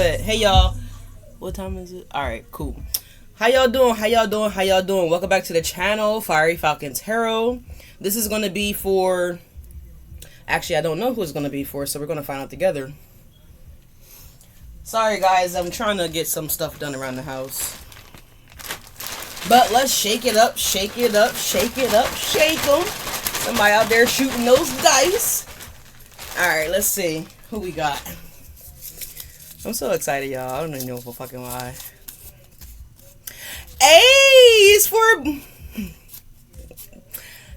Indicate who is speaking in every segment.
Speaker 1: lit. Hey y'all. What time is it? Alright, cool. How y'all doing? How y'all doing? How y'all doing? Welcome back to the channel, FieryFalconTarot. This is going to be for... Actually, I don't know who it's going to be for, so we're going to find out together. Sorry guys, I'm trying to get some stuff done around the house. But let's shake it up, shake it up, shake it up, shake them. Somebody out there shooting those dice. Alright, let's see who we got. I'm so excited, y'all. I don't even know if I'll fucking lie. Hey, it's for...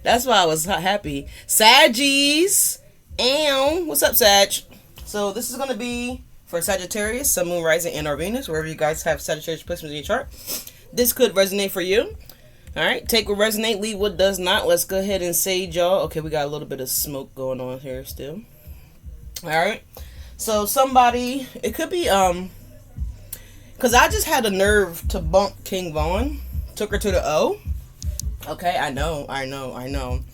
Speaker 1: That's why I was happy. Saggies. And what's up, Sag? So this is going to be for Sagittarius, Sun, Moon, Rising, and or Venus, wherever you guys have Sagittarius placements in your chart. This could resonate for you. Alright, take what resonate, leave what does not. Let's go ahead and sage, y'all. Okay, we got a little bit of smoke going on here still. Alright, so somebody, it could be, because I just had a nerve to bump King Vaughn. Took her to the O. Okay, I know.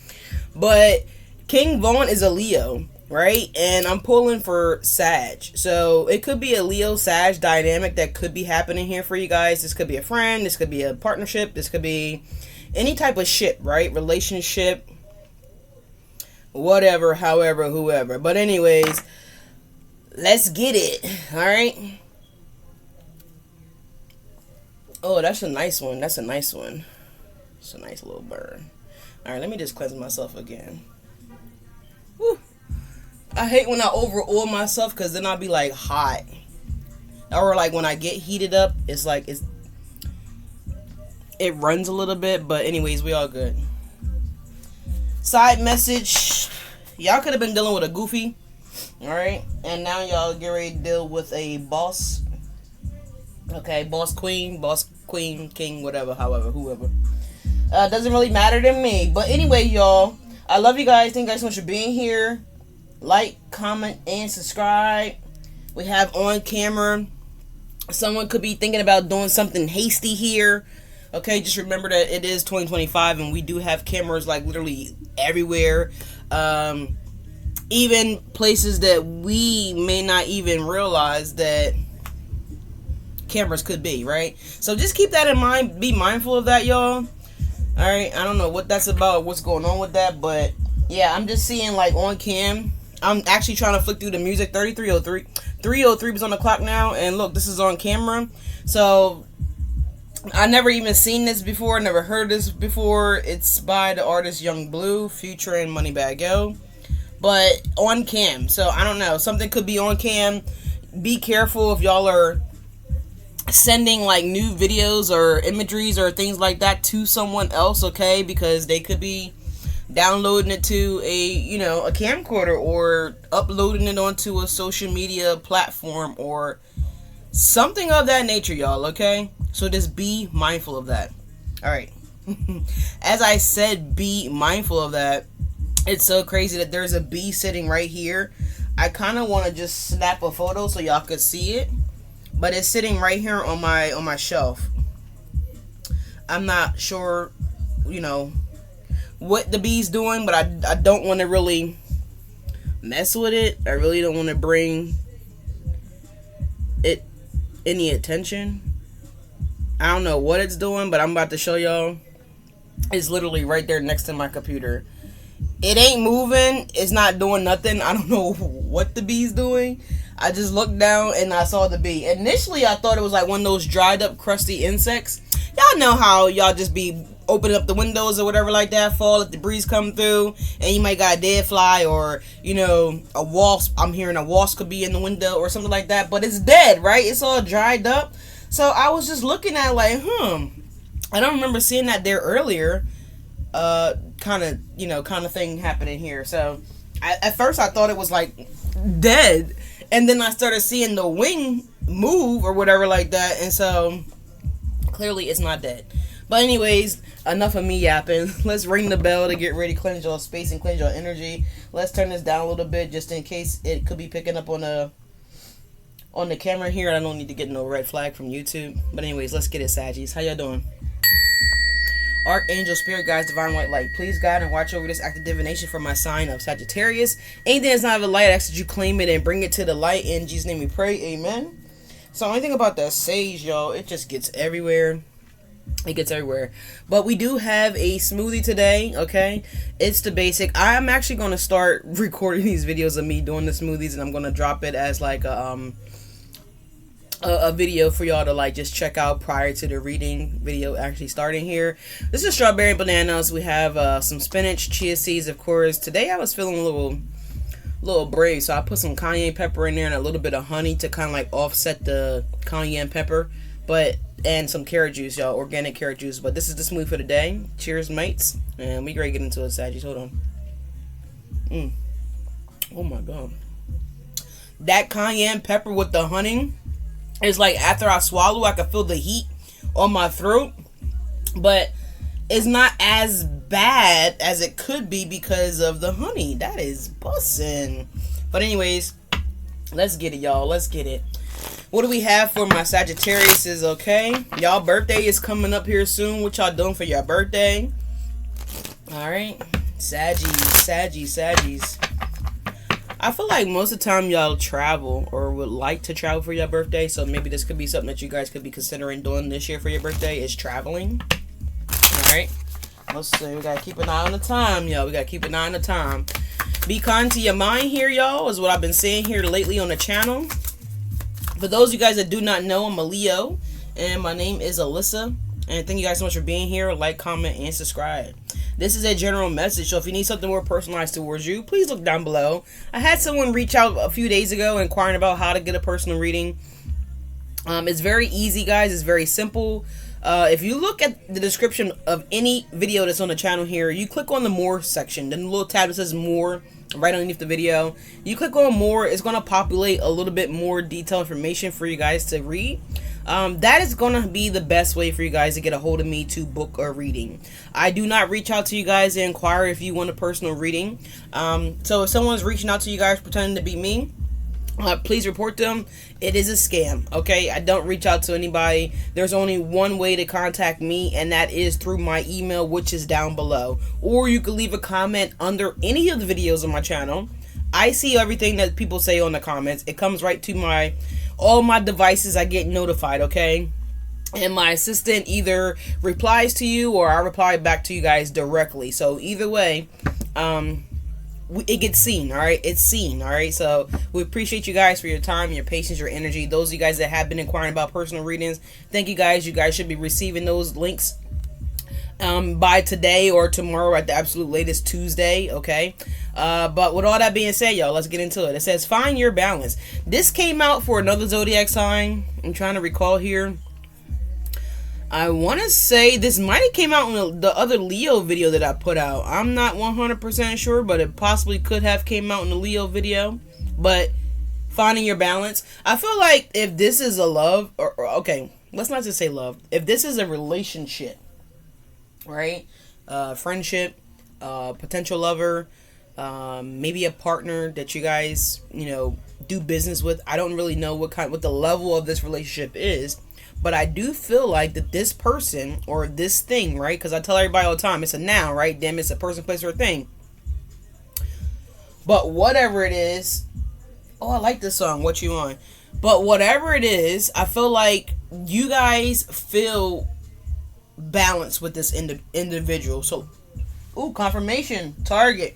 Speaker 1: But King Vaughn is a Leo, right? And I'm pulling for Sag. So it could be a Leo-Sag dynamic that could be happening here for you guys. This could be a friend. This could be a partnership. This could be any type of ship, right? Relationship. Whatever, however, whoever. But anyways, let's get it. Alright? Oh, that's a nice one. That's a nice one. It's a nice little burn. Alright, let me just cleanse myself again. Whew. I hate when I over oil myself because then I'll be like hot. Or like when I get heated up, it's like it runs a little bit. But anyways, we all good. Side message. Y'all could have been dealing with a goofy. Alright. And now y'all get ready to deal with a boss. Okay, boss, queen, king, whatever, however, whoever. Doesn't really matter to me. But anyway, y'all, I love you guys. Thank you guys so much for being here. Like, comment, and subscribe. We have on camera. Someone could be thinking about doing something hasty here. Okay, just remember that it is 2025 and we do have cameras like literally everywhere. Even places that we may not even realize that cameras could be, right? So just keep that in mind. Be mindful of that, y'all. Alright, I don't know what that's about, what's going on with that, but yeah, I'm just seeing like on cam. I'm actually trying to flick through the music. 3303. 303 is on the clock now, and look, this is on camera. So I never even seen this before, never heard this before. It's by the artist Young Blue, featuring Moneybagg Yo. But on cam. So I don't know. Something could be on cam. Be careful if y'all are sending like new videos or imageries or things like that to someone else, okay? Because they could be downloading it to a camcorder or uploading it onto a social media platform or something of that nature, y'all, okay? So just be mindful of that. Alright. As I said, be mindful of that. It's so crazy that there's a bee sitting right here. I kind of want to just snap a photo so y'all could see it. But it's sitting right here on my shelf. I'm not sure, what the bee's doing, but I don't want to really mess with it. I really don't want to bring it any attention. I don't know what it's doing, but I'm about to show y'all. It's literally right there next to my computer. It ain't moving. It's not doing nothing. I don't know what the bee's doing. I just looked down and I saw the bee. Initially, I thought it was like one of those dried up, crusty insects. Y'all know how y'all just be opening up the windows or whatever like that, fall, let the breeze come through, and you might got a dead fly or, a wasp. I'm hearing a wasp could be in the window or something like that, but it's dead, right? It's all dried up. So I was just looking at like, I don't remember seeing that there earlier. Kind of thing happening here. So at first I thought it was like dead. And then I started seeing the wing move or whatever like that. And so clearly it's not dead. But anyways, enough of me yapping. Let's ring the bell to get ready, cleanse your space and cleanse your energy. Let's turn this down a little bit just in case it could be picking up on the camera here. I don't need to get no red flag from YouTube. But anyways, let's get it, Saggies. How y'all doing? Archangel, Spirit Guides, Divine White Light, please guide and watch over this act of divination for my sign of Sagittarius. Anything that's not of the light, I ask that you claim it and bring it to the light. In Jesus' name we pray, amen. So only thing about that sage, y'all, it just gets everywhere. It gets everywhere. But we do have a smoothie today, okay? It's the basic. I'm actually going to start recording these videos of me doing the smoothies, and I'm going to drop it as like a video for y'all to like just check out prior to the reading video actually starting here. This is strawberry and bananas. We have some spinach, chia seeds, of course. Today I was feeling a little brave, so I put some cayenne pepper in there and a little bit of honey to kind of like offset the cayenne pepper, and some carrot juice, y'all, organic carrot juice. But this is the smoothie for the day. Cheers, mates, and we ready to get into it, Saggies. Hold on. Oh my god, that cayenne pepper with the honey is like, after I swallow, I can feel the heat on my throat, but it's not as bad as it could be because of the honey. That is bussin'. But anyways, let's get it, y'all. Let's get it. What do we have for my Sagittarius? Okay, y'all birthday is coming up here soon. What y'all doing for your birthday? All right, Saggies. I feel like most of the time y'all travel or would like to travel for your birthday, so maybe this could be something that you guys could be considering doing this year for your birthday, is traveling. Alright, let's see. We gotta keep an eye on the time, y'all. We gotta keep an eye on the time. Be kind to your mind here, y'all, is what I've been saying here lately on the channel. For those of you guys that do not know, I'm a Leo, and my name is Alyssa. And thank you guys so much for being here. Like, comment, and subscribe. This is a general message, so if you need something more personalized towards you, please look down below. I had someone reach out a few days ago inquiring about how to get a personal reading. It's very easy, guys. It's very simple. If you look at the description of any video that's on the channel here, you click on the more section, then the little tab that says more right underneath the video. You click on more, it's going to populate a little bit more detailed information for you guys to read. That is going to be the best way for you guys to get a hold of me to book a reading. I do not reach out to you guys and inquire if you want a personal reading. So if someone's reaching out to you guys pretending to be me, please report them. It is a scam, okay? I don't reach out to anybody. There's only one way to contact me, and that is through my email, which is down below. Or you can leave a comment under any of the videos on my channel. I see everything that people say on the comments. It comes right to all my devices. I get notified, okay? And my assistant either replies to you or I reply back to you guys directly. So either way, it gets seen, all right? It's seen, all right? So we appreciate you guys for your time, your patience, your energy. Those of you guys that have been inquiring about personal readings, thank you guys. You guys should be receiving those links by today or tomorrow at the absolute latest, Tuesday, okay? But with all that being said, y'all, let's get into it. It says, find your balance. This came out for another zodiac sign. I'm trying to recall here. I want to say this might have came out in the other Leo video that I put out. I'm not 100% sure, but it possibly could have came out in the Leo video. But finding your balance. I feel like if this is a love, or okay, let's not just say love. If this is a relationship, right? Friendship, potential lover, maybe a partner that you guys, do business with. I don't really know what the level of this relationship is. But I do feel like that this person or this thing, right? Because I tell everybody all the time, it's a noun, right? Damn, it's a person, place, or a thing. But whatever it is, I like this song, What You On? But whatever it is, I feel like you guys feel balanced with this individual. So, confirmation, Target.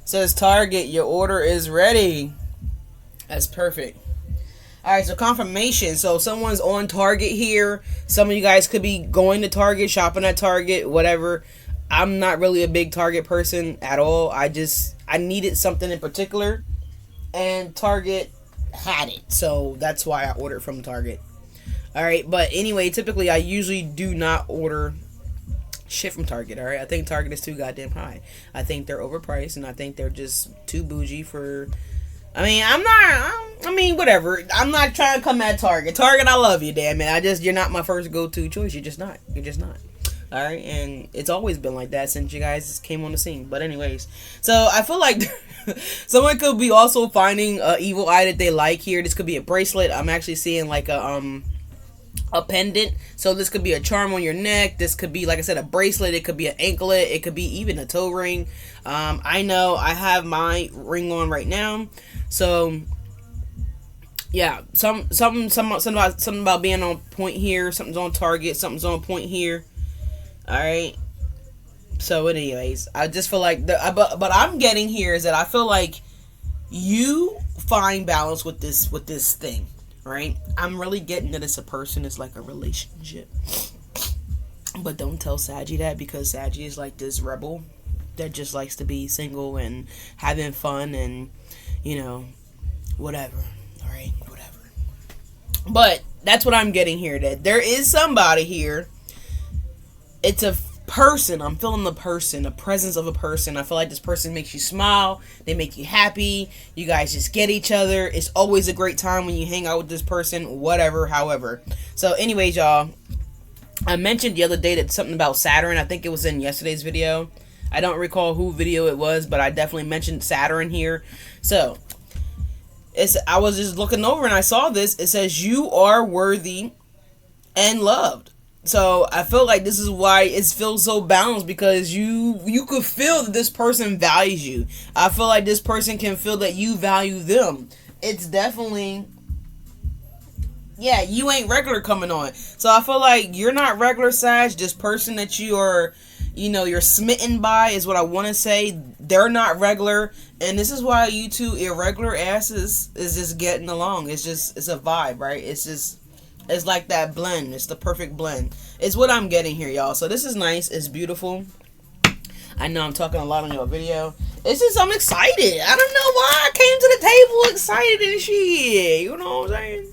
Speaker 1: Says Target, your order is ready. That's perfect. Alright, so confirmation. So someone's on Target here. Some of you guys could be going to Target, shopping at Target, whatever. I'm not really a big Target person at all. I needed something in particular, and Target had it. So that's why I ordered from Target. Alright, but anyway, typically I usually do not order shit from Target, alright? I think Target is too goddamn high. I think they're overpriced, and I think they're just too bougie for... whatever. I'm not trying to come at Target. Target, I love you, damn it. You're not my first go-to choice. You're just not. Alright, and it's always been like that since you guys came on the scene. But anyways, so I feel like someone could be also finding an evil eye that they like here. This could be a bracelet. I'm actually seeing like a pendant. So this could be a charm on your neck. This could be, like I said, a bracelet. It could be an anklet. It could be even a toe ring. I know I have my ring on right now. So yeah, something about being on point here. Something's on target. Something's on point here. All right. So, anyways, I just feel like but I'm getting here is that I feel like you find balance with this thing, right? I'm really getting that it's a person. It's like a relationship. But don't tell Saggy that, because Saggy is like this rebel that just likes to be single and having fun and, whatever. Alright, whatever. But that's what I'm getting here, that there is somebody here. It's a person. I'm feeling the presence of a person. I feel like this person makes you smile. They make you happy. You guys just get each other. It's always a great time when you hang out with this person, whatever, however. So anyways, y'all, I mentioned the other day that something about Saturn. I think it was in yesterday's video. I don't recall who video it was, but I definitely mentioned Saturn here. So, I was just looking over and I saw this. It says, you are worthy and loved. So, I feel like this is why it feels so balanced, because you could feel that this person values you. I feel like this person can feel that you value them. It's definitely... yeah, you ain't regular coming on. So I feel like you're not regular, Sag. This person that you are, you're smitten by is what I want to say. They're not regular. And this is why you two irregular asses is just getting along. It's a vibe, right? It's like that blend. It's the perfect blend. It's what I'm getting here, y'all. So this is nice. It's beautiful. I know I'm talking a lot on your video. It's just, I'm excited. I don't know why I came to the table excited and shit. You know what I'm saying?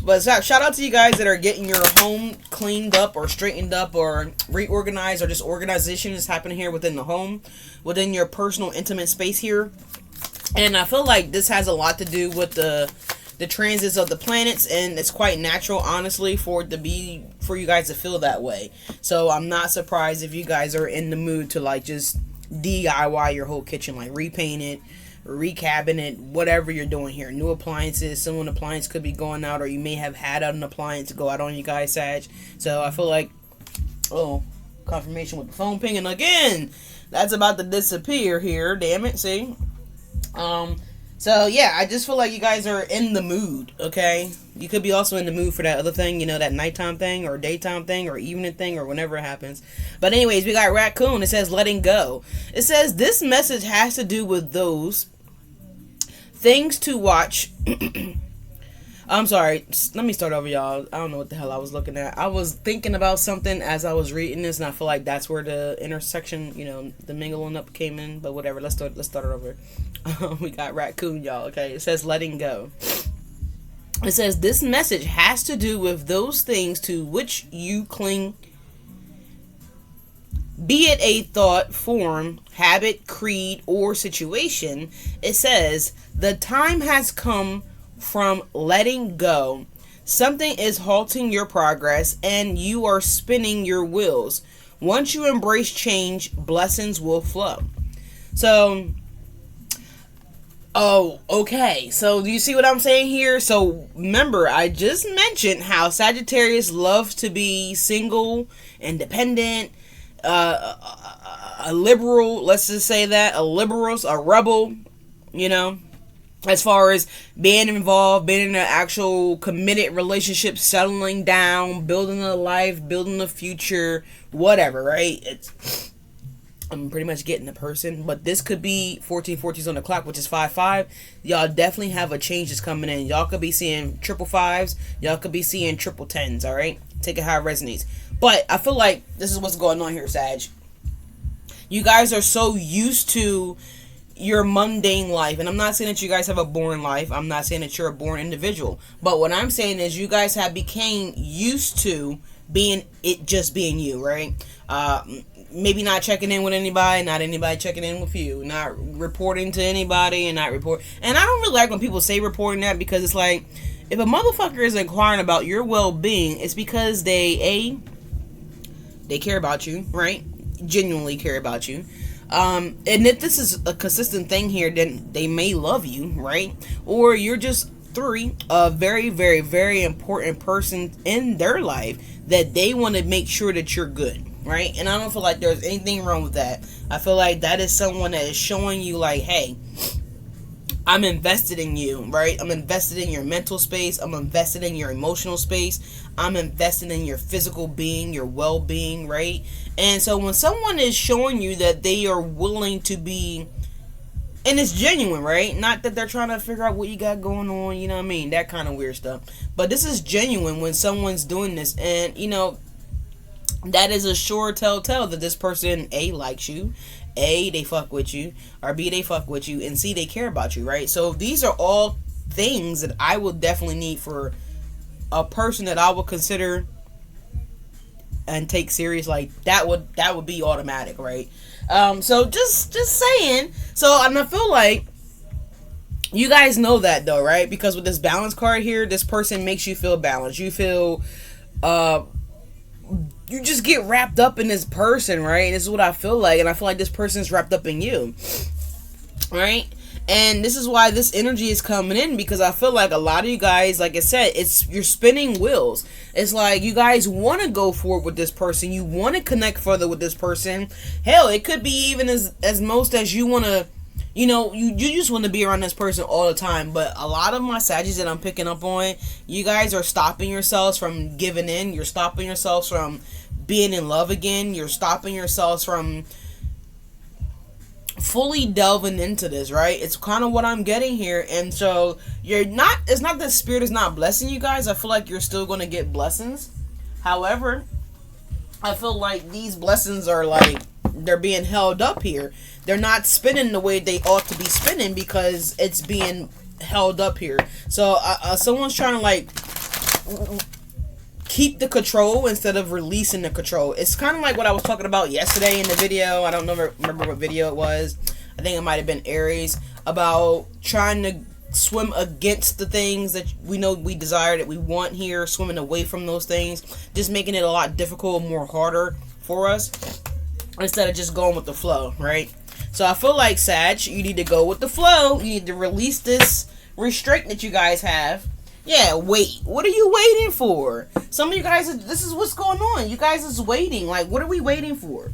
Speaker 1: But shout out to you guys that are getting your home cleaned up or straightened up or reorganized, or just organization is happening here within the home, within your personal intimate space here. And I feel like this has a lot to do with the transits of the planets, and it's quite natural, honestly, for you guys to feel that way. So I'm not surprised if you guys are in the mood to like just DIY your whole kitchen, like repaint it, recabinet, whatever you're doing here. New appliances, some of the appliance could be going out, or you may have had an appliance go out on you guys, Sag. So I feel like, confirmation with the phone pinging again. That's about to disappear here. Damn it, see? So yeah, I just feel like you guys are in the mood, okay? You could be also in the mood for that other thing, that nighttime thing, or daytime thing, or evening thing, or whenever it happens. But anyways, we got Raccoon. It says letting go. It says this message has to do with those things to watch. I'm sorry, let me start over, y'all. I don't know what the hell I was looking at. I was thinking about something as I was reading this, and I feel like that's where the intersection, the mingling up came in. But whatever, let's start it over. We got Raccoon, y'all. Okay, it says letting go. It says this message has to do with those things to which you cling, be it a thought, form, habit, creed, or situation. It says the time has come from letting go. Something is halting your progress and you are spinning your wheels. Once you embrace change, blessings will flow. So, okay. So, do you see what I'm saying here? So, remember, I just mentioned how Sagittarius loves to be single, independent, a liberal, let's just say that, a rebel, as far as being involved, being in an actual committed relationship, settling down, building a life, building a future, whatever, right? I'm pretty much getting the person, but this could be 1414s on the clock, which is 5-5. Y'all definitely have a change that's coming in. Y'all could be seeing 555s. Y'all could be seeing 1010s, all right? Take it how it resonates. But I feel like this is what's going on here, Sag. You guys are so used to your mundane life, and I'm not saying that you guys have a boring life. I'm not saying that you're a boring individual. But what I'm saying is you guys have became used to just being you, right? Maybe not checking in with anybody, not anybody checking in with you, not reporting to anybody, and not report. And I don't really like when people say reporting that, because it's like, if a motherfucker is inquiring about your well-being, it's because they care about you, right? Genuinely care about you. And if this is a consistent thing here, then they may love you, right? Or you're just a very, very, very important person in their life that they want to make sure that you're good, right? And I don't feel like there's anything wrong with that. I feel like that is someone that is showing you like, hey, I'm invested in you, right? I'm invested in your mental space. I'm invested in your emotional space. I'm invested in your physical being, your well-being, right? And so when someone is showing you that they are willing to be, and it's genuine, right? Not that they're trying to figure out what you got going on, you know what I mean? That kind of weird stuff. But this is genuine when someone's doing this. And, you know, that is a sure telltale that this person, A, likes you, A, they fuck with you, or B, they fuck with you, and C, they care about you, right? So these are all things that I would definitely need for a person that I would consider and take serious. Like, that would be automatic, right? So just saying. So, and I feel like you guys know that though, right? Because with this balance card here, this person makes you feel balanced. You feel, you just get wrapped up in this person, right? This is what I feel like, and I feel like this person's wrapped up in you, right? And this is why this energy is coming in, because I feel like a lot of you guys, like I said, you're spinning wheels. It's like you guys want to go forward with this person. You want to connect further with this person. Hell, it could be even as most as you want to, you know, you just want to be around this person all the time. But a lot of my Saggies that I'm picking up on, you guys are stopping yourselves from giving in. You're stopping yourselves from being in love again. You're stopping yourselves from fully delving into this, right? It's kind of what I'm getting here. And so it's not that spirit is not blessing you guys. I feel like you're still going to get blessings. However, I feel like these blessings are like, they're being held up here. They're not spinning the way they ought to be spinning because it's being held up here. So someone's trying to like keep the control instead of releasing the control. It's kind of like what I was talking about yesterday in the video. I don't remember what video it was. I think it might have been Aries, about trying to swim against the things that we know we desire, that we want here, swimming away from those things, just making it a lot difficult, more harder for us instead of just going with the flow, right? So I feel like, Sag, you need to go with the flow. You need to release this restraint that you guys have. Yeah, wait. What are you waiting for? Some of you guys, this is what's going on. You guys is waiting. Like, what are we waiting for?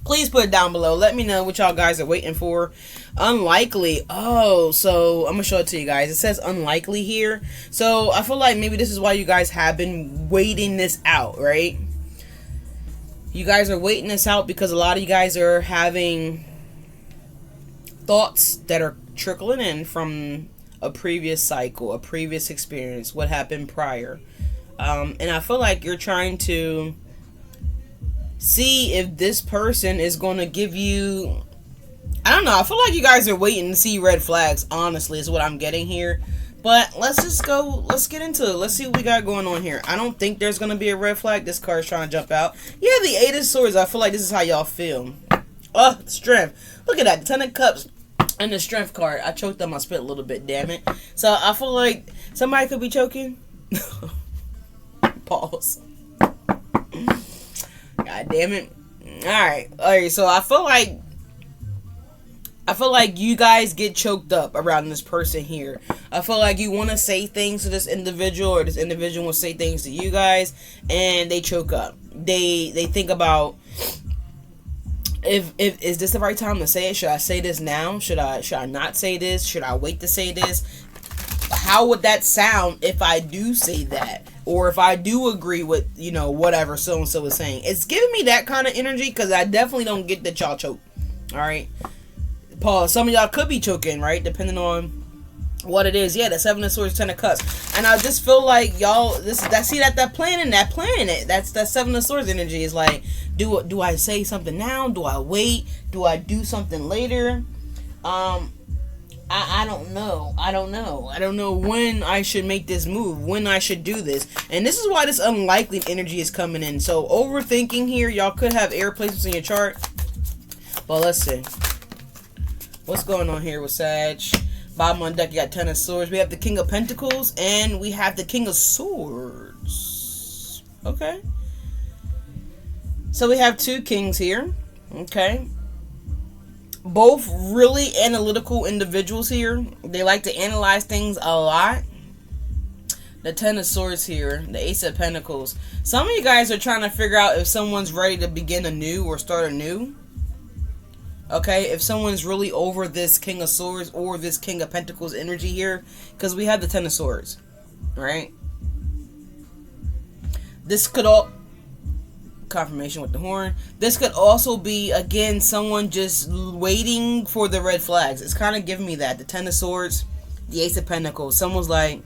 Speaker 1: Please put it down below. Let me know what y'all guys are waiting for. Unlikely. Oh, so I'm going to show it to you guys. It says unlikely here. So I feel like maybe this is why you guys have been waiting this out, right? You guys are waiting this out because a lot of you guys are having thoughts that are trickling in from a previous cycle, a previous experience, what happened prior. And I feel like you're trying to see if this person is going to give you, I don't know, I feel like you guys are waiting to see red flags, honestly, is what I'm getting here. But let's get into it. Let's see what we got going on here. I don't think there's going to be a red flag. This card's trying to jump out. Yeah, the Eight of Swords. I feel like this is how y'all feel. Oh, strength. Look at that. The Ten of Cups and the Strength card. I choked on my spit a little bit, damn it. So I feel like somebody could be choking. Pause. God damn it. Alright, so I feel like you guys get choked up around this person here. I feel like you want to say things to this individual, or this individual will say things to you guys, and they choke up. They think about, if is this the right time to say it? Should I say this now? Should I not say this? Should I wait to say this? How would that sound if I do say that? Or if I do agree with, you know, whatever so-and-so is saying. It's giving me that kind of energy because I definitely don't get that y'all choke. Alright? Pause. Some of y'all could be choking, right? Depending on what it is. Yeah, the Seven of Swords, Ten of Cups. And I just feel like y'all, that planning it. That's that Seven of Swords energy. Is like, do I say something now? Do I wait? Do I do something later? I don't know. I don't know when I should make this move, when I should do this. And this is why this unlikely energy is coming in. So overthinking here, y'all could have air placements in your chart. But let's see. What's going on here with Sag? Bottom on deck, you got Ten of Swords. We have the King of Pentacles, and we have the King of Swords. Okay. So we have two kings here. Okay. Both really analytical individuals here. They like to analyze things a lot. The Ten of Swords here. The Ace of Pentacles. Some of you guys are trying to figure out if someone's ready to begin anew or start anew. Okay, if someone's really over this King of Swords or this King of Pentacles energy here, because we have the Ten of Swords, right? This could all confirmation with the horn. This could also be, again, someone just waiting for the red flags. It's kind of giving me that. The Ten of Swords, the Ace of Pentacles. Someone's like,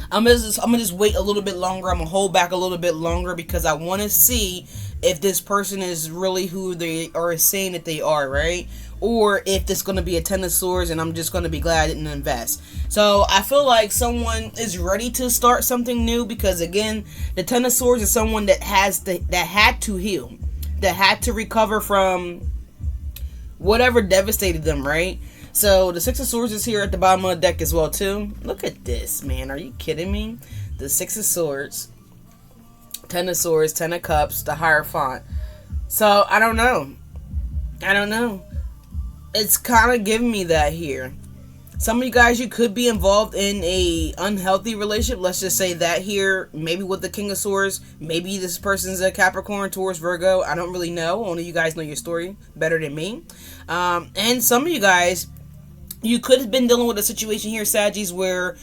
Speaker 1: I'm gonna just wait a little bit longer. I'm gonna hold back a little bit longer because I want to see if this person is really who they are saying that they are, right? Or if this going to be a Ten of Swords and I'm just going to be glad I didn't invest. So I feel like someone is ready to start something new because, again, the Ten of Swords is someone that had to heal, that had to recover from whatever devastated them, right? So the Six of Swords is here at the bottom of the deck as well too. Look at this, man. Are you kidding me? The Six of Swords, Ten of Swords, Ten of Cups, the Hierophant. So I don't know. It's kind of giving me that here. Some of you guys, you could be involved in a unhealthy relationship. Let's just say that here. Maybe with the King of Swords. Maybe this person's a Capricorn, Taurus, Virgo. I don't really know. Only you guys know your story better than me. And some of you guys, you could have been dealing with a situation here, Saggies, where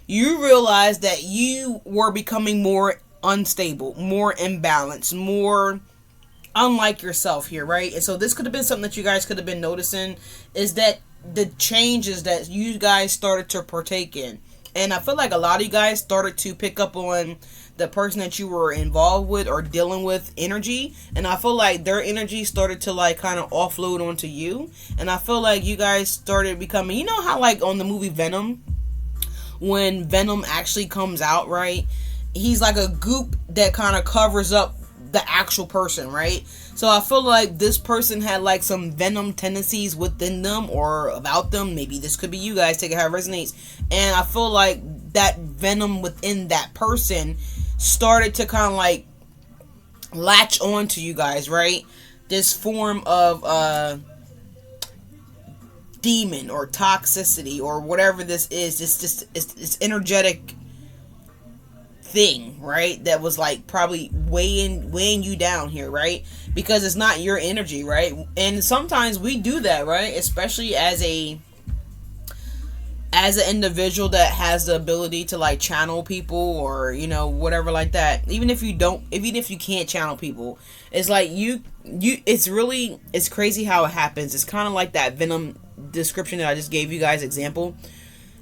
Speaker 1: you realized that you were becoming more unstable, more imbalanced, more unlike yourself here, right? And so this could have been something that you guys could have been noticing, is that the changes that you guys started to partake in. And I feel like a lot of you guys started to pick up on the person that you were involved with or dealing with energy, and I feel like their energy started to like kind of offload onto you. And I feel like you guys started becoming, you know how like on the movie Venom, when Venom actually comes out, right? He's like a goop that kind of covers up the actual person, right? So I feel like this person had like some Venom tendencies within them or about them. Maybe this could be you guys, take it how it resonates. And I feel like that Venom within that person started to kind of like latch on to you guys, right? This form of demon or toxicity or whatever this is. It's energetic thing, right? That was like probably weighing you down here, right? Because it's not your energy, right? And sometimes we do that, right? Especially as an individual that has the ability to like channel people or, you know, whatever like that. Even if you can't channel people, it's like it's crazy how it happens. It's kind of like that Venom description that I just gave you guys example,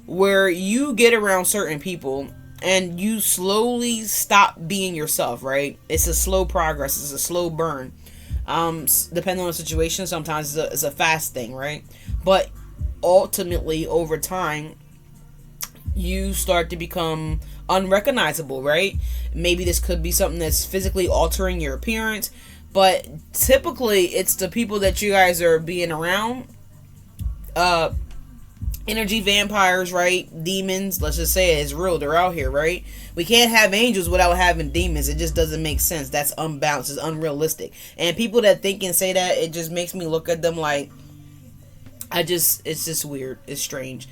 Speaker 1: where you get around certain people and you slowly stop being yourself, right? It's a slow progress. It's a slow burn. Depending on the situation, sometimes it's a fast thing, right? But ultimately, over time, you start to become unrecognizable, right? Maybe this could be something that's physically altering your appearance, but typically, it's the people that you guys are being around. Energy vampires, right? Demons, let's just say it's real. They're out here, right? We can't have angels without having demons. It just doesn't make sense. That's unbalanced. It's unrealistic. And people that think and say that, it just makes me look at them like, it's just weird. It's strange.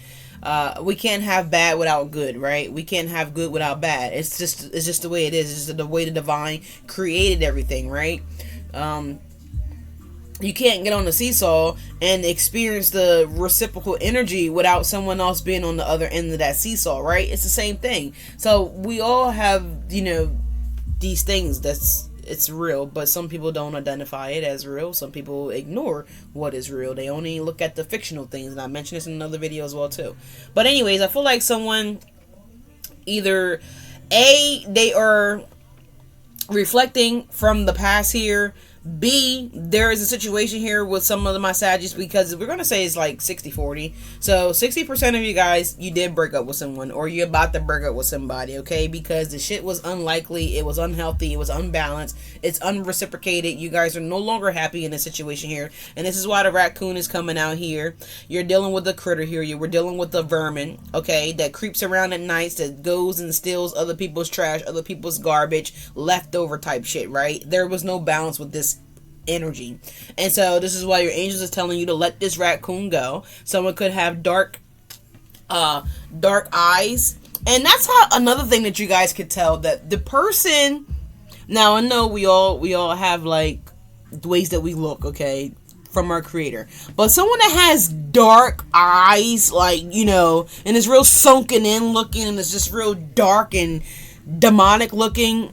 Speaker 1: We can't have bad without good, right? We can't have good without bad. It's just the way it is. It's just the way the divine created everything, right? You can't get on the seesaw and experience the reciprocal energy without someone else being on the other end of that seesaw, right? It's the same thing. So we all have, you know, these things it's real, but some people don't identify it as real. Some people ignore what is real. They only look at the fictional things, and I mentioned this in another video as well too. But anyways, I feel like someone either they are reflecting from the past here. B, there is a situation here with some of my Saggies, because we're going to say it's like 60-40. So 60% of you guys, you did break up with someone, or you're about to break up with somebody, okay? Because the shit was unlikely, it was unhealthy, it was unbalanced, it's unreciprocated. You guys are no longer happy in this situation here. And this is why the raccoon is coming out here. You're dealing with a critter here. We're dealing with a vermin, okay, that creeps around at nights, that goes and steals other people's trash, other people's garbage, leftover type shit, right? There was no balance with this energy. And so this is why your angels is telling you to let this raccoon go. Someone could have dark eyes. And that's how another thing that you guys could tell that the person, now I know we all have like ways that we look, okay? from our creator. But someone that has dark eyes, like, you know, and is real sunken in looking, and is just real dark and demonic looking,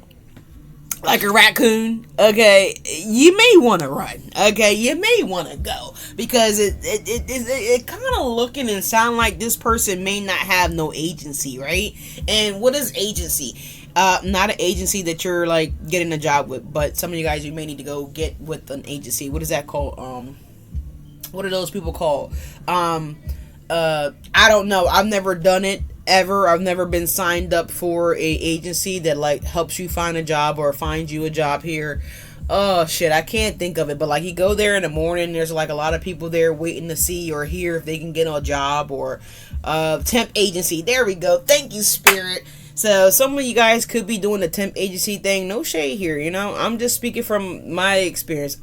Speaker 1: like a raccoon, okay, you may want to run, okay, you may want to go, because it kind of looking and sound like this person may not have no agency, right? And what is agency? Not an agency that you're like getting a job with, but some of you guys, you may need to go get with an agency. What is that called? What are those people called? I don't know. I've never done it ever. I've never been signed up for a agency that like helps you find a job or find you a job here. Oh shit, I can't think of it, but like you go there in the morning, there's like a lot of people there waiting to see or hear if they can get a job, or temp agency. There we go. Thank you, Spirit. So some of you guys could be doing the temp agency thing. No shade here, you know. I'm just speaking from my experience.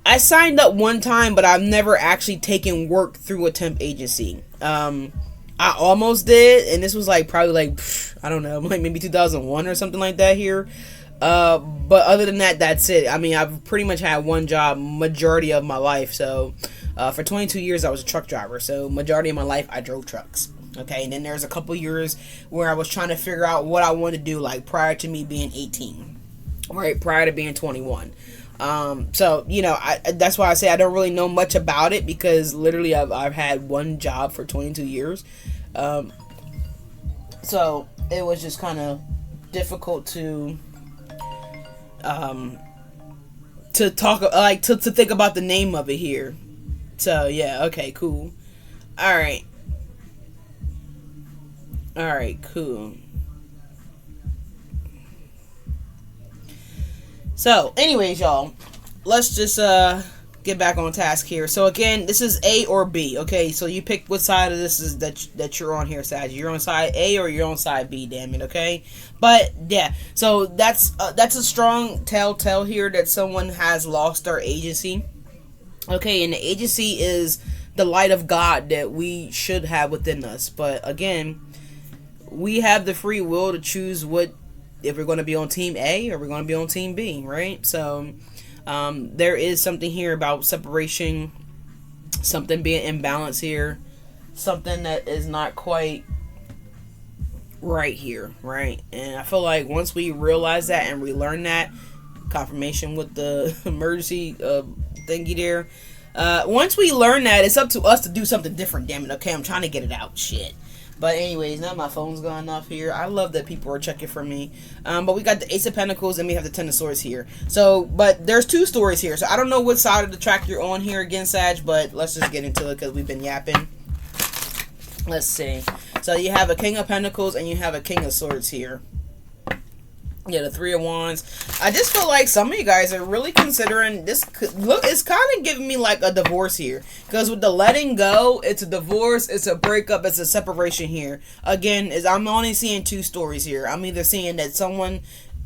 Speaker 1: I signed up one time, but I've never actually taken work through a temp agency. I almost did, and this was like probably like, I don't know, like maybe 2001 or something like that here. But other than that, that's it. I mean, I've pretty much had one job majority of my life. So for 22 years, I was a truck driver. So majority of my life, I drove trucks. Okay, and then there's a couple years where I was trying to figure out what I wanted to do, like prior to me being 18, right, prior to being 21. So, you know, that's why I say I don't really know much about it, because literally I've had one job for 22 years. So it was just kind of difficult to talk, like to think about the name of it here. So yeah, okay, cool. Alright, cool. So, anyways, y'all, let's just get back on task here. So again, this is A or B. Okay, so you pick what side of this is that you're on here, Sag. You're on side A or you're on side B. Damn it, okay. But yeah, so that's a strong telltale here that someone has lost their agency. Okay, and the agency is the light of God that we should have within us. But again, we have the free will to choose if we're going to be on team A or we're going to be on team B, right? So there is something here about separation, something being imbalanced here, something that is not quite right here, right? And I feel like once we realize that and we learn that, confirmation with the emergency thingy there, once we learn that, it's up to us to do something different, damn it. Okay, I'm trying to get it out, shit. But anyways, now my phone's gone off here. I love that people are checking for me. But we got the Ace of Pentacles and we have the Ten of Swords here. So, but there's two stories here. So I don't know what side of the track you're on here again, Sag, but let's just get into it because we've been yapping. Let's see. So you have a King of Pentacles and you have a King of Swords here. Yeah, the Three of Wands. I just feel like some of you guys are really considering this. Look, it's kind of giving me like a divorce here. Because with the letting go, it's a divorce, it's a breakup, it's a separation here. Again, I'm only seeing two stories here. I'm either seeing that someone,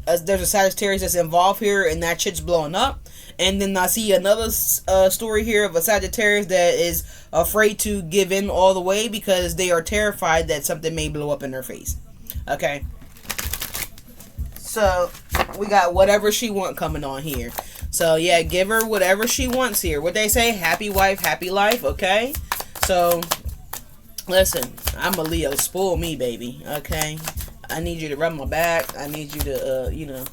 Speaker 1: there's a Sagittarius that's involved here and that shit's blowing up. And then I see another story here of a Sagittarius that is afraid to give in all the way because they are terrified that something may blow up in their face. Okay. So, we got whatever she want coming on here. So, yeah, give her whatever she wants here. What they say, happy wife, happy life, okay? So, listen, I'm a Leo. Spoil me, baby, okay? I need you to rub my back. I need you to,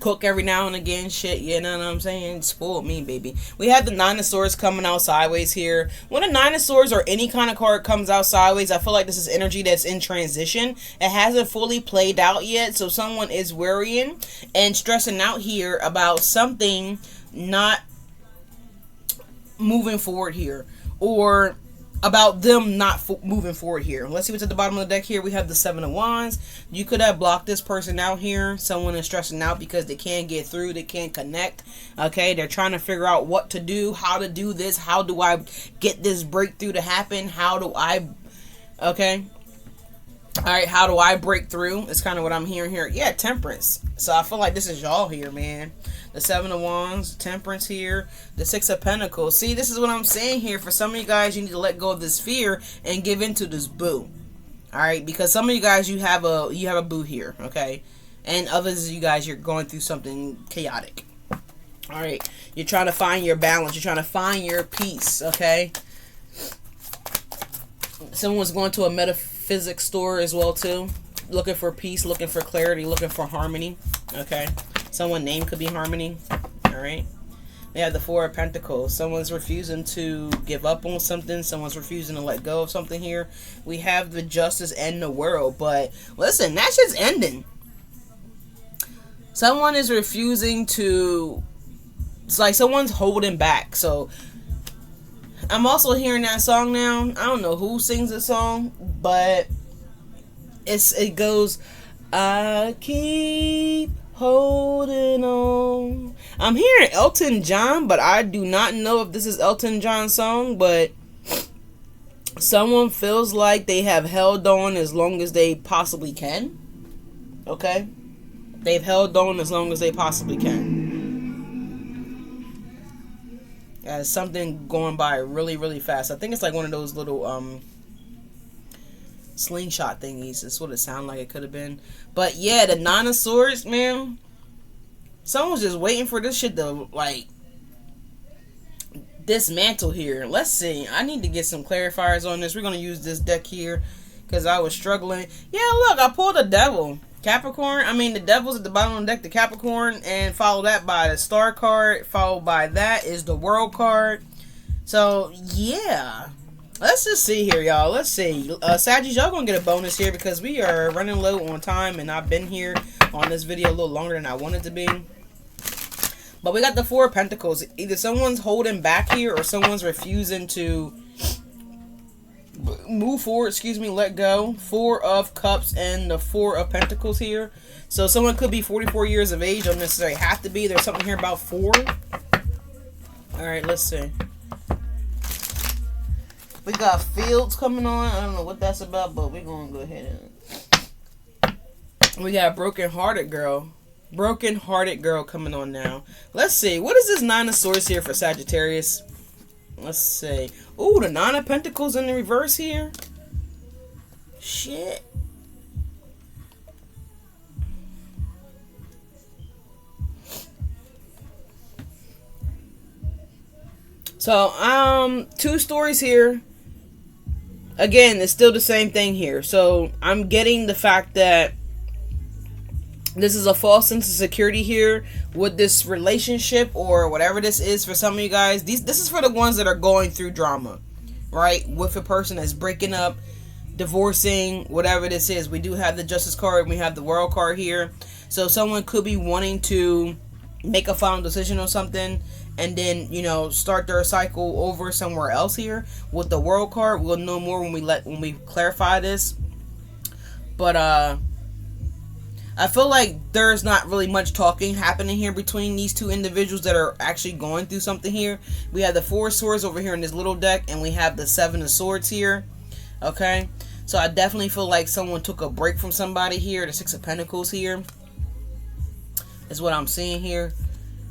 Speaker 1: cook every now and again, shit, you know what I'm saying? Spoil me, baby. We have the Nine of Swords coming out sideways here. When a Nine of Swords or any kind of card comes out sideways, I feel like this is energy that's in transition. It hasn't fully played out yet, so someone is worrying and stressing out here about something not moving forward here, or about them not moving forward here. Let's see what's at the bottom of the deck here. We have the Seven of Wands. You could have blocked this person out here. Someone is stressing out because they can't get through. They can't connect. Okay, they're trying to figure out what to do, how to do this. How do I get this breakthrough to happen? How do I... Okay. Alright, how do I break through? It's kind of what I'm hearing here. Yeah, Temperance. So I feel like this is y'all here, man. The Seven of Wands, Temperance here, the Six of Pentacles. See, this is what I'm saying here. For some of you guys, you need to let go of this fear and give into this boo. Alright, because some of you guys, you have a boo here, okay? And others of you guys, you're going through something chaotic. All right, you're trying to find your balance. You're trying to find your peace, okay? Someone's going to a metaphysics store as well, too. Looking for peace, looking for clarity, looking for harmony, okay? Someone's name could be Harmony, all right? We have the Four of Pentacles. Someone's refusing to give up on something. Someone's refusing to let go of something here. We have the Justice and the World, but listen, that shit's ending. Someone is refusing to... It's like someone's holding back. So I'm also hearing that song now. I don't know who sings the song, but it goes, I keep holding on. I'm hearing Elton John, but I do not know if this is Elton John's song, but someone feels like they have held on as long as they possibly can. Okay? They've held on as long as they possibly can. Something going by really, really fast. I think it's like one of those little slingshot thingies. That's what it sounded like it could have been. But yeah, the Nine of Swords, man. Someone's just waiting for this shit to like dismantle here. Let's see. I need to get some clarifiers on this. We're gonna use this deck here because I was struggling. Yeah, look, I pulled a Devil. Capricorn, I mean the Devil's at the bottom of the deck, the Capricorn, and follow that by the Star card, followed by that is the World card. So yeah, let's just see here, y'all. Let's see. Saggies, y'all gonna get a bonus here because we are running low on time, and I've been here on this video a little longer than I wanted to be. But we got the Four of Pentacles. Either someone's holding back here or someone's refusing to move forward, let go. Four of Cups and the Four of Pentacles here. So someone could be 44 years of age. Don't necessarily have to be. There's something here about 4. Alright, let's see. We got Fields coming on. I don't know what that's about, but we're going to go ahead and... We got Broken Hearted Girl. Broken Hearted Girl coming on now. Let's see. What is this Nine of Swords here for Sagittarius? Let's see. Ooh, the Nine of Pentacles in the reverse here. Shit. So, 2 stories here. Again, it's still the same thing here. So, I'm getting the fact that this is a false sense of security here with this relationship or whatever this is for some of you guys. This is for the ones that are going through drama, right? With a person that's breaking up, divorcing, whatever this is. We do have the Justice card and we have the World card here. So someone could be wanting to make a final decision on something and then, you know, start their cycle over somewhere else here. With the World card, we'll know more when we clarify this. But I feel like there's not really much talking happening here between these 2 individuals that are actually going through something here. We have the 4 of Swords over here in this little deck, and we have the 7 of Swords here. Okay? So I definitely feel like someone took a break from somebody here. The 6 of Pentacles here is what I'm seeing here.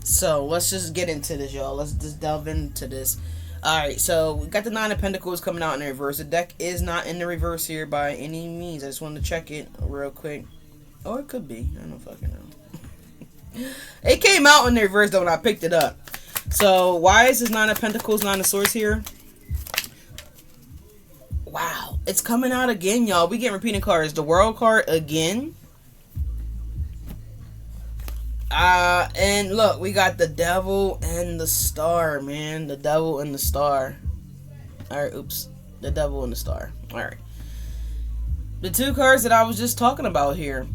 Speaker 1: So let's just get into this, y'all. Let's just delve into this. Alright, so we got the 9 of Pentacles coming out in the reverse. The deck is not in the reverse here by any means. I just wanted to check it real quick. Or it could be. I don't fucking know. It came out in the reverse though when I picked it up. So why is this 9 of Pentacles, 9 of Swords here? Wow. It's coming out again, y'all. We get repeating cards. The World card again. And look, we got the Devil and the Star, man. The Devil and the Star. Alright, oops. The Devil and the Star. Alright. The 2 cards that I was just talking about here.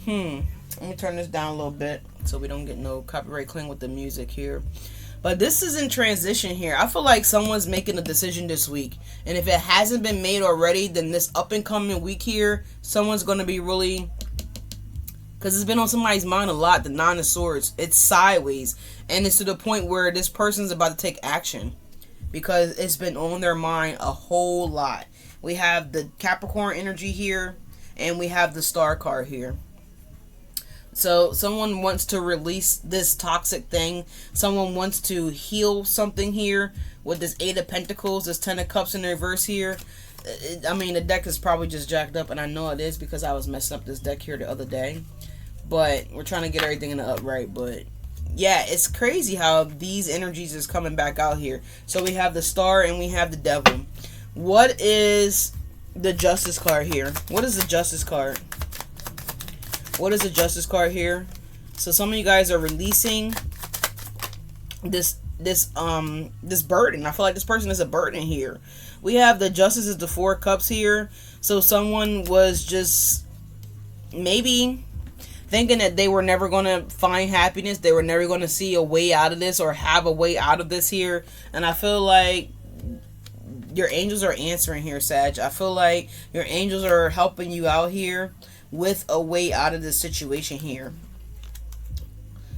Speaker 1: Let me turn this down a little bit so we don't get no copyright claim with the music here. But this is in transition here. I feel like someone's making a decision this week. And if it hasn't been made already, then this up and coming week here, someone's going to be really... Because it's been on somebody's mind a lot, the 9 of Swords. It's sideways. And it's to the point where this person's about to take action. Because it's been on their mind a whole lot. We have the Capricorn energy here. And we have the Star card here. So someone wants to release this toxic thing. Someone wants to heal something here with this 8 of Pentacles, this 10 of Cups in the reverse here. I mean, the deck is probably just jacked up, and I know it is because I was messing up this deck here the other day. but we're trying to get everything in the upright. But yeah, it's crazy how these energies is coming back out here. So we have the Star and we have the Devil. What is the Justice card here? What is the Justice card? What is the Justice card here? So some of you guys are releasing this burden. I feel like this person is a burden here. We have the Justice is the 4 Cups here. So someone was just maybe thinking that they were never going to find happiness. They were never going to see a way out of this or have a way out of this here. And I feel like your angels are answering here, Sag. I feel like your angels are helping you out here with a way out of this situation here.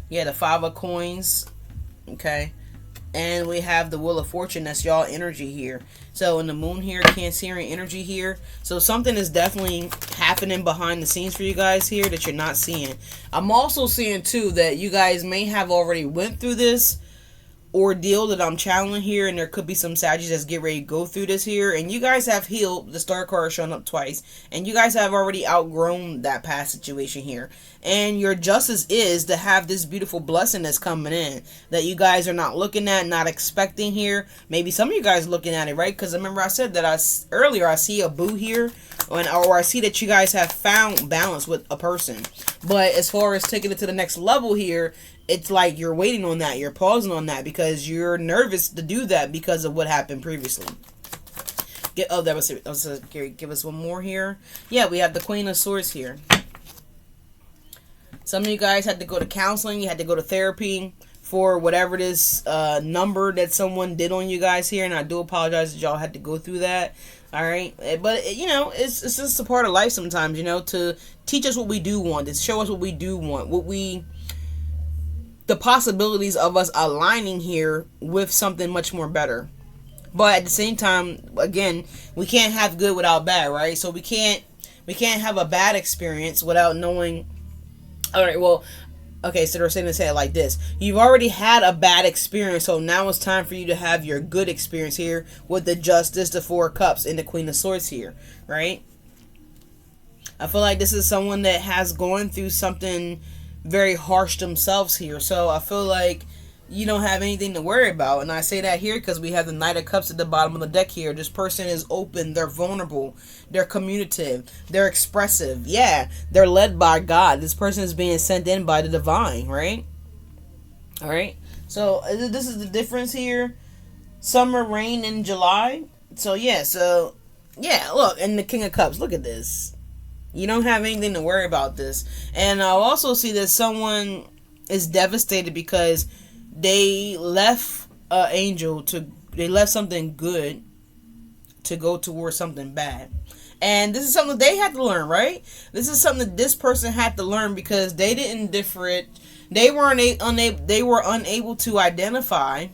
Speaker 1: Yeah, the 5 of Coins. Okay. And we have the Wheel of Fortune. That's y'all energy here. So in the Moon here, Cancerian energy here. So something is definitely happening behind the scenes for you guys here that you're not seeing. I'm also seeing too that you guys may have already went through this ordeal that I'm channeling here, and there could be some Saggies that's get ready to go through this here, and you guys have healed. The Star card is showing up twice, and you guys have already outgrown that past situation here, and your justice is to have this beautiful blessing that's coming in that you guys are not looking at, not expecting here. Maybe some of you guys looking at it, right? Because remember I said that earlier I see a boo here, or I see that you guys have found balance with a person, but as far as taking it to the next level here, it's like you're waiting on that. You're pausing on that because you're nervous to do that because of what happened previously. Gary, give us one more here. Yeah, we have the Queen of Swords here. Some of you guys had to go to counseling. You had to go to therapy for whatever this number that someone did on you guys here. And I do apologize that y'all had to go through that. All right. But, you know, it's just a part of life sometimes, you know, to teach us what we do want. To show us what we do want. The possibilities of us aligning here with something much more better. But at the same time, again, we can't have good without bad, right? So we can't have a bad experience without knowing. All right, well, okay, so they're saying to say it like this. You've already had a bad experience, so now it's time for you to have your good experience here with the Justice, the 4 Cups, and the Queen of Swords here, right? I feel like this is someone that has gone through something very harsh themselves here, so I feel like you don't have anything to worry about. And I say that here because we have the Knight of Cups at the bottom of the deck here. This person is open, they're vulnerable, they're communicative, they're expressive. Yeah, they're led by God. This person is being sent in by the divine, right? All right, so this is the difference here. Summer, rain in July. So yeah, look, and the King of Cups, look at this. You don't have anything to worry about this. And I'll also see that someone is devastated because they left they left something good to go towards something bad. And this is something they had to learn, right? This is something that this person had to learn because they didn't they were unable to identify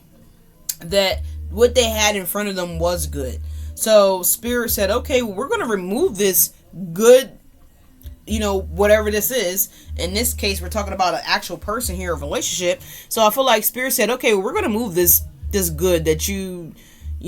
Speaker 1: that what they had in front of them was good. So Spirit said, okay, well, we're going to remove this good, you know, whatever this is. In this case, we're talking about an actual person here, a relationship. So I feel like Spirit said, okay, well, we're going to move this good that you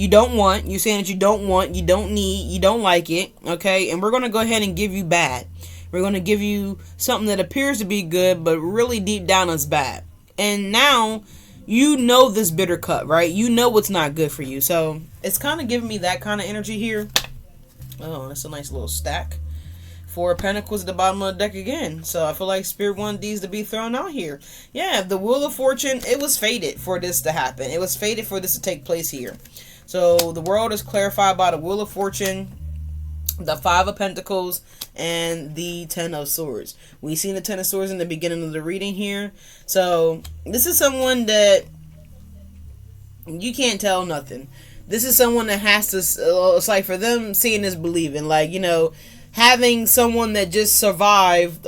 Speaker 1: don't want. You're saying that you don't want, you don't need, you don't like it. Okay. And we're going to go ahead and give you bad. We're going to give you something that appears to be good, but really deep down is bad. And now you know this bitter cup, right? You know what's not good for you. So it's kind of giving me that kind of energy here. Oh, that's a nice little stack. 4 of Pentacles at the bottom of the deck again. So I feel like Spirit wanted these to be thrown out here. Yeah, the Wheel of Fortune, it was fated for this to happen. It was fated for this to take place here. So the world is clarified by the Wheel of Fortune, the 5 of Pentacles, and the 10 of Swords. We seen the 10 of Swords in the beginning of the reading here. So this is someone that you can't tell nothing. This is someone that has to, it's like for them, seeing is believing. Like, you know, having someone that just survived,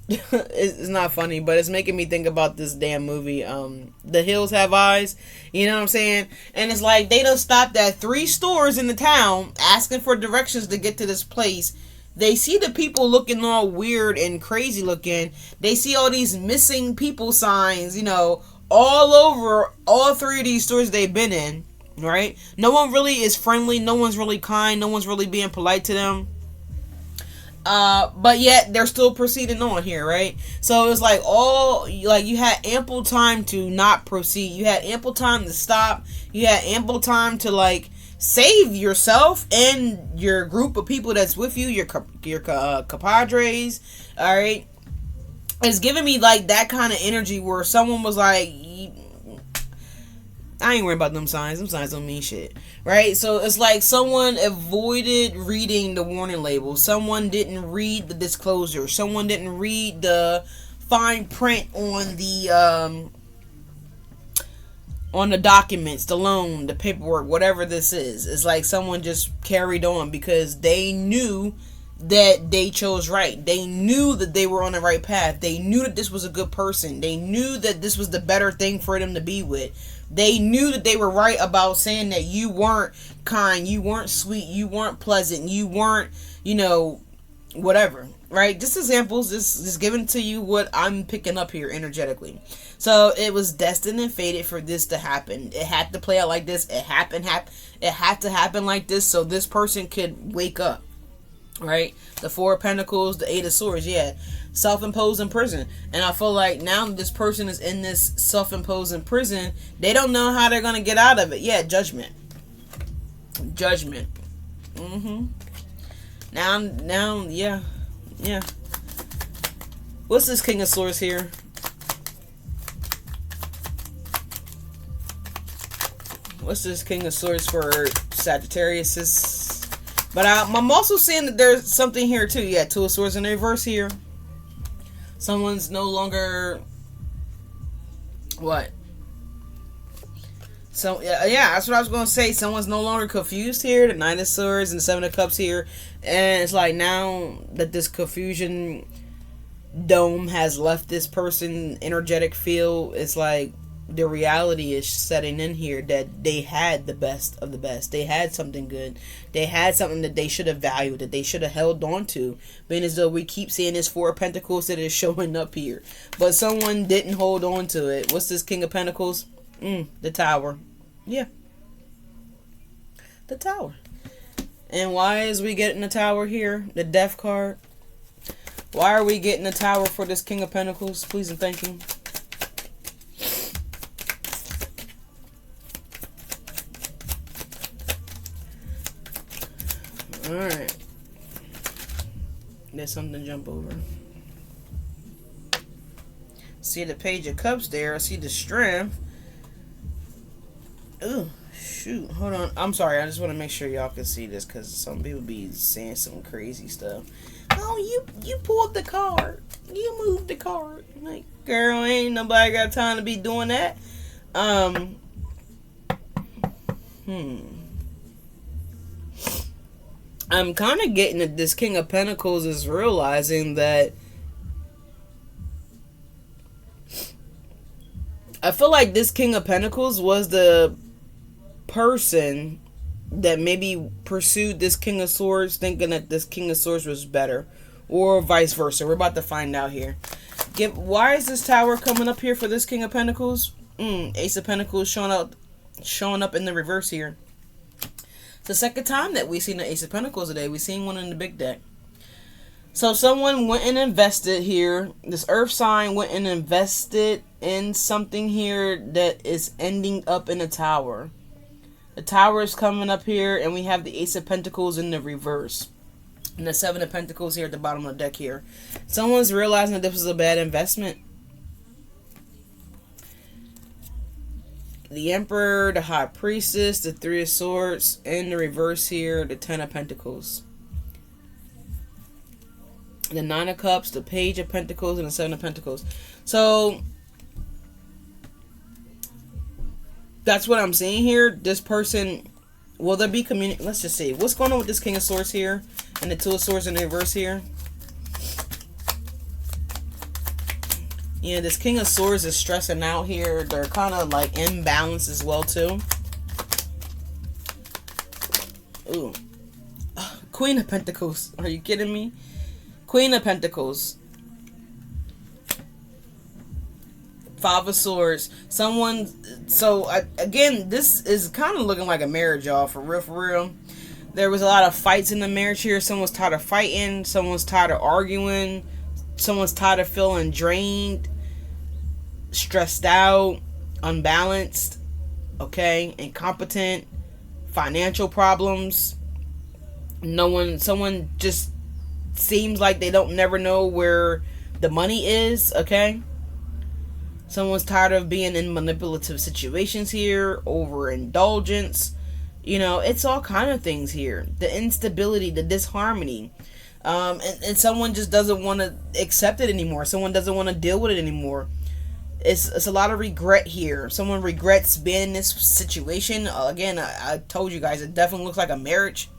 Speaker 1: it's not funny, but it's making me think about this damn movie, The Hills Have Eyes. You know what I'm saying? And it's like they done stopped at 3 stores in the town asking for directions to get to this place. They see the people looking all weird and crazy looking. They see all these missing people signs, you know, all over all 3 of these stores they've been in, right? No one really is friendly. No one's really kind. No one's really being polite to them. But yet they're still proceeding on here, right? So it's like you had ample time to not proceed. You had ample time to stop. You had ample time to like save yourself and your group of people that's with you, your compadres. All right, it's giving me like that kind of energy where someone was like, I ain't worried about them signs. Them signs don't mean shit. Right? So it's like someone avoided reading the warning label. Someone didn't read the disclosure. Someone didn't read the fine print on the documents, the loan, the paperwork, whatever this is. It's like someone just carried on because they knew that they chose right. They knew that they were on the right path. They knew that this was a good person. They knew that this was the better thing for them to be with. They knew that they were right about saying that you weren't kind, you weren't sweet, you weren't pleasant, you weren't, whatever, right? Just examples, just giving to you what I'm picking up here energetically. So it was destined and fated for this to happen. It had to play out like this. It had to happen like this so this person could wake up, right? The Four of Pentacles, the Eight of Swords, yeah. Self-imposed in prison. And I feel like now that this person is in this self-imposed in prison, they don't know how they're going to get out of it. Yeah, judgment. Now, yeah. What's this King of Swords here? What's this King of Swords for Sagittarius? But I'm also seeing that there's something here too. Yeah, Two of Swords in reverse here. Someone's no longer what? So yeah, that's what I was gonna say. Someone's no longer confused here. The Nine of Swords and the Seven of Cups here, and it's like now that this confusion dome has left this person energetic field, it's like the reality is setting in here that they had the best of the best. They had something good. They had something that they should have valued, that they should have held on to. Being as though we keep seeing this Four of Pentacles that is showing up here. But someone didn't hold on to it. What's this King of Pentacles? The Tower. Yeah. The Tower. And why is we getting the Tower here? The Death card. Why are we getting the Tower for this King of Pentacles? Please and thank you. Alright. There's something to jump over. See the Page of Cups there. I see the Strength. Ooh, shoot. Hold on. I'm sorry. I just want to make sure y'all can see this because some people be saying some crazy stuff. Oh, you pulled the card. You moved the card. Like, girl, ain't nobody got time to be doing that. I'm kind of getting that this King of Pentacles is realizing that I feel like this King of Pentacles was the person that maybe pursued this King of Swords thinking that this King of Swords was better, or vice versa. We're about to find out here. Why is this Tower coming up here for this King of Pentacles? Ace of Pentacles showing up in the reverse here. It's the second time that we've seen the Ace of Pentacles today. We've seen one in the big deck. So someone went and invested here. This earth sign went and invested in something here that is ending up in a tower. The Tower is coming up here, and we have the Ace of Pentacles in the reverse. And the Seven of Pentacles here at the bottom of the deck here. Someone's realizing that this was a bad investment. The Emperor, the High Priestess, the Three of Swords, in the reverse here, the Ten of Pentacles. The Nine of Cups, the Page of Pentacles, and the Seven of Pentacles. So that's what I'm seeing here. This person, will there be community? Let's just see. What's going on with this King of Swords here and the Two of Swords in the reverse here? Yeah, this King of Swords is stressing out here. They're kind of like imbalanced as well too. Ooh. Queen of Pentacles. Are you kidding me? Queen of Pentacles. Five of Swords. Someone. So again, this is kind of looking like a marriage, y'all. For real, for real. There was a lot of fights in the marriage here. Someone's tired of fighting. Someone's tired of arguing. Someone's tired of feeling drained, stressed out, unbalanced, okay, incompetent, financial problems. Someone just seems like they don't never know where the money is, okay? Someone's tired of being in manipulative situations here, overindulgence. It's all kind of things here. The instability, the disharmony. And someone just doesn't want to accept it anymore. Someone doesn't want to deal with it anymore. It's a lot of regret here. Someone regrets being in this situation. Again, I told you guys, it definitely looks like a marriage.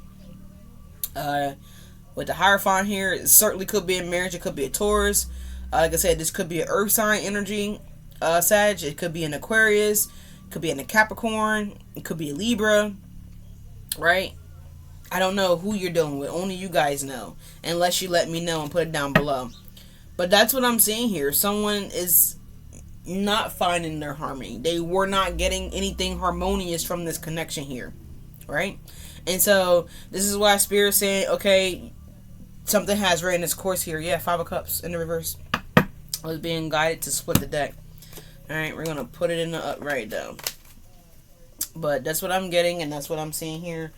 Speaker 1: With the Hierophant here, it certainly could be a marriage. It could be a Taurus. Like I said, this could be an Earth sign energy, Sag. It could be an Aquarius. It could be a Capricorn. It could be a Libra. Right? I don't know who you're dealing with. Only you guys know. Unless you let me know and put it down below. But that's what I'm seeing here. Someone is not finding their harmony. They were not getting anything harmonious from this connection here. Right? And so, this is why Spirit's saying, okay, something has ran its course here. Yeah, 5 of Cups in the reverse. I was being guided to split the deck. Alright, we're going to put it in the upright though. But that's what I'm getting, and that's what I'm seeing here.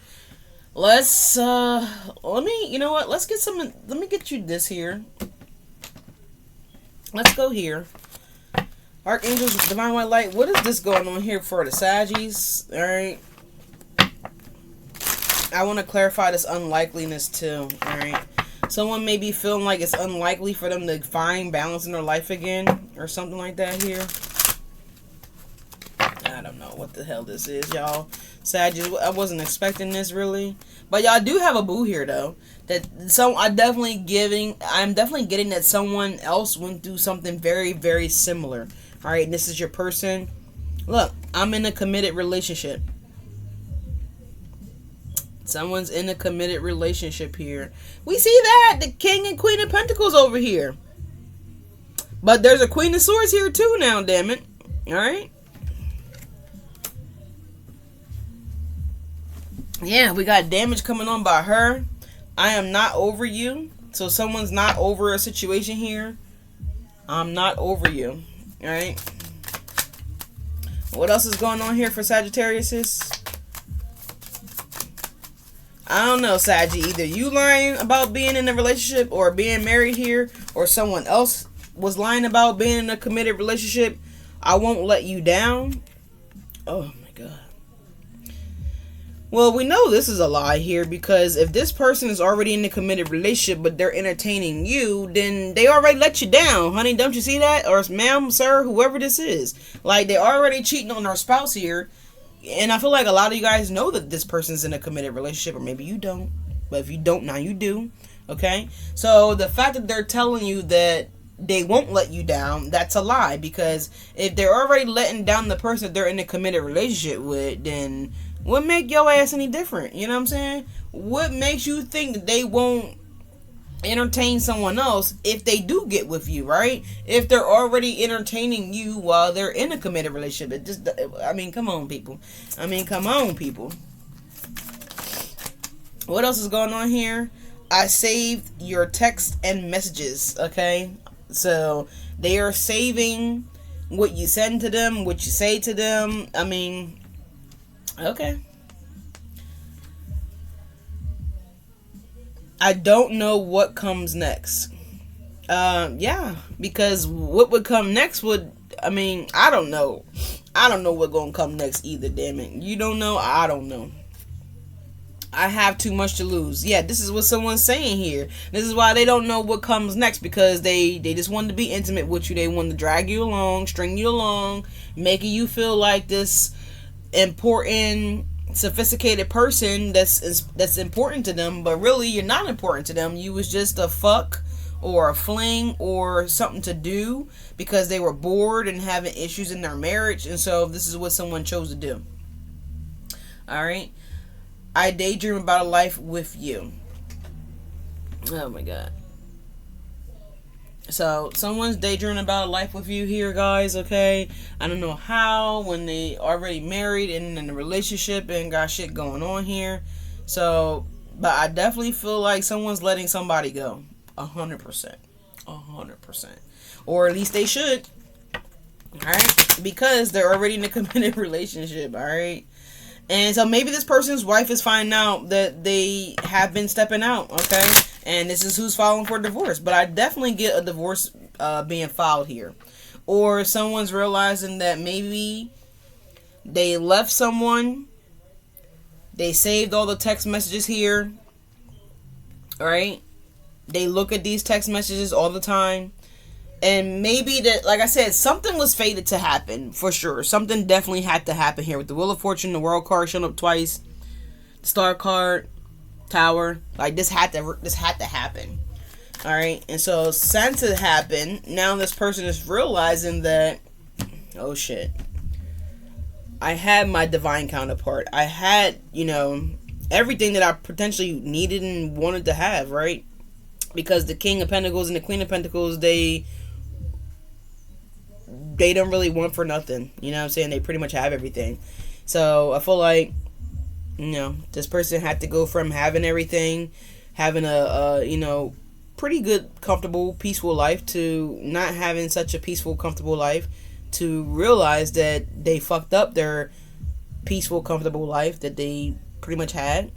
Speaker 1: Let's, you know what? Let me get you this here. Let's go here. Archangels, Divine White Light. What is this going on here for the Saggies? Alright. I want to clarify this unlikeliness too. Alright. Someone may be feeling like it's unlikely for them to find balance in their life again. Or something like that here. I don't know what the hell this is, y'all. Sagittarius, I wasn't expecting this really. But y'all do have a boo here though. I'm definitely getting that someone else went through something very, very similar. Alright, and this is your person. Look, I'm in a committed relationship. Someone's in a committed relationship here. We see that. The King and Queen of Pentacles over here. But there's a Queen of Swords here too now, damn it. Alright. Yeah, we got damage coming on by her. I am not over you. So someone's not over a situation here. I'm not over you. Alright. What else is going on here for Sagittarius? I don't know, Saggy. Either you lying about being in a relationship or being married here, or someone else was lying about being in a committed relationship. I won't let you down. Oh my God. Well, we know this is a lie here, because if this person is already in a committed relationship but they're entertaining you, then they already let you down, honey. Don't you see that? Or ma'am, sir, whoever this is. Like, they're already cheating on their spouse here. And I feel like a lot of you guys know that this person's in a committed relationship, or maybe you don't. But if you don't, now you do. Okay? So the fact that they're telling you that they won't let you down, that's a lie. Because if they're already letting down the person that they're in a committed relationship with, then what make your ass any different? You know what I'm saying? What makes you think that they won't entertain someone else if they do get with you, right? If they're already entertaining you while they're in a committed relationship. Come on, people. What else is going on here? I saved your text and messages, okay? So they are saving what you send to them, what you say to them. Okay. I don't know what comes next. Yeah, because what would come next I don't know. I don't know what's gonna come next either, damn it. You don't know? I don't know. I have too much to lose. Yeah, this is what someone's saying here. This is why they don't know what comes next, because they just wanted to be intimate with you. They wanted to drag you along, string you along, making you feel like this important, sophisticated person that's important to them, but really you're not important to them. You was just a fuck or a fling or something to do because they were bored and having issues in their marriage, and so this is what someone chose to do. Alright. I daydream about a life with you. Oh my God. So someone's daydreaming about a life with you here, guys, okay? I don't know how, when they already married and in a relationship and got shit going on here. So, but I definitely feel like someone's letting somebody go. 100%. 100%. Or at least they should. Alright? Because they're already in a committed relationship. Alright? And so maybe this person's wife is finding out that they have been stepping out. Okay? And this is who's filing for divorce. But I definitely get a divorce being filed here. Or someone's realizing that maybe they left someone. They saved all the text messages here. Alright? They look at these text messages all the time. And maybe that, like I said, something was fated to happen, for sure. Something definitely had to happen here. With the Wheel of Fortune, the World card showing up twice. The Star card, Tower. Like, this had to happen. Alright? And so, since it happened, now this person is realizing that, oh shit, I had my divine counterpart. I had, everything that I potentially needed and wanted to have, right? Because the King of Pentacles and the Queen of Pentacles, they don't really want for nothing. You know what I'm saying? They pretty much have everything. So I feel like, this person had to go from having everything, having a pretty good, comfortable, peaceful life, to not having such a peaceful, comfortable life, to realize that they fucked up their peaceful, comfortable life that they pretty much had,